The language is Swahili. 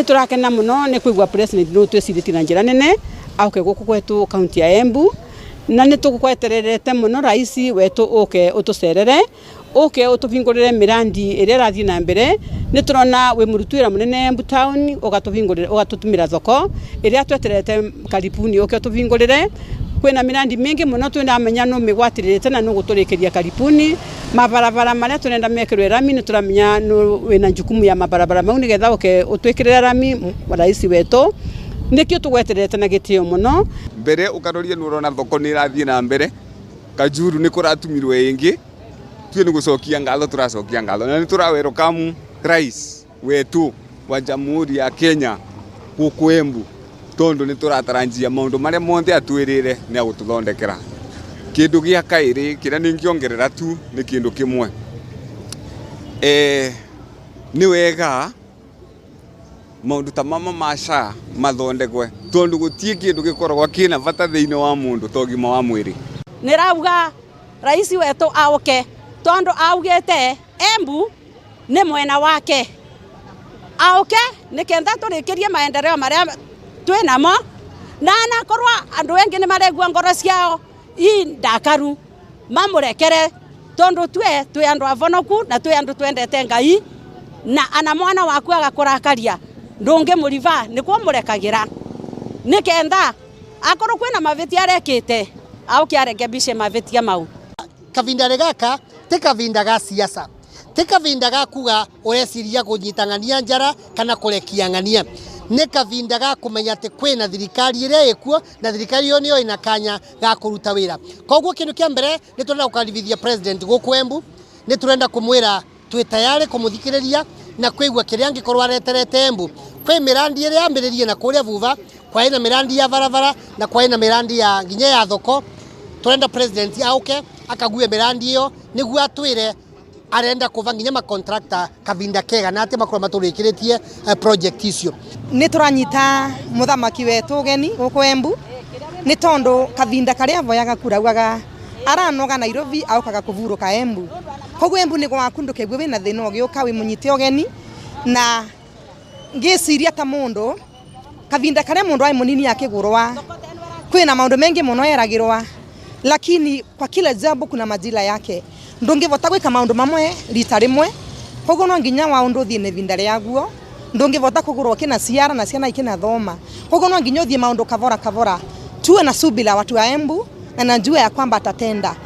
Turakena muno ni kuigwa president no twiciriti na njira nene auke guku kwetu kaunti ya Embu na ni tukukwetererete muno rais wetu uke utucerere uke utuvingurire mirandi ire rathi na mbere ni turona we murutwira munene Embu town ugatuvingurira ugatutumira thoko ire tweterete karibuni uke utuvingurire kwina mirandi mingi muno twinamenya no migwatirite na no guturikiria karibuni mabarabara maria turenda mekirwe rami ni turamenya no wina jukumu ya mabarabara mau nigetha uke utwikirira rami rais wetu nikio tugweterete na gitio muno mbere ukaroria nurona thoko ni rathie na mbere Kajuru ni kuratumirwe ingi tue ni gucokia ngatho turacokia ngatho na ni turawerocome rais wetu wa Jamhuri ya Kenya guku Embu tondu ni turataranjia maundu maria monthe atwirire ni agututhondekera kindu gia kairi kira ningiongerera tu ni kindu kimwe ni wega maundu ta mama masha mathondekwe tondu gutie kindu gikoragwa kina bata thiini wa mundu togima wa mwiri nirauga rais wetu auke tondu augete Embu ni mwena wake auke nikenda turikirie maendeleo maria twinamo na anakorwa andu engi ni maregua ngoro ciao ndakaru mamurekere tondu twe andu avonoku na twe andu twendete Ngai na ana mwana waku agakurakaria ndungi muriva nikwo murekagira nikenda akorwo kwina mavitia arekite auke arekebishe mavitia mau. Kavinda gaka ti kavinda ga siasa, ti kavinda ga kuga ureciria kunyitangania njara kana kurekia ng'ania, ni kavinda ga kumenya ati kwina thirikari ire ikuo na thirikari yo niyo ina kanya ga kuruta wira. Koguo kindu kia mbere ni turenda gukaribithia president guku Embu, ni turenda kumwira twi tayari kumuthikiriria na kwigwa kiria angikorwa areterete Embu. Kwi mirandi ire ambiririe na kuria vuva kwa ina mirandi ya barabara na kwa ina mirandi ya nginya ya thoko. Turenda president auke akague mirandi iyo niguo atwire arenda kuva nginya ma contractor kavinda kega na ati makorwa maturikiretie project icio. Ni turanyita muthamaki wetu geni guku Embu ni tondu kavinda karia avoyaga kuraugaga aranoga Nairobi aukaga kuvuruka Embu. Koguo Embu ni gwa kundu kegwe wina thina ugiuka wi munyite ogeni na ngiciria ta mundu kavinda karia mundu ai munini akigurwa kwina maundu mengi muno eragirwa lakini kwa kila jambo kuna majira yake ndungivota gwika maundu mamwe rita rimwe koguo no nginya wa undu thine vinda riaguo ndungivota kugurwa kina ciara na ciana ikina thoma koguo no nginya uthie maundu kavora tuwe na subira watu wa Embu na najua ya kwamba atatenda.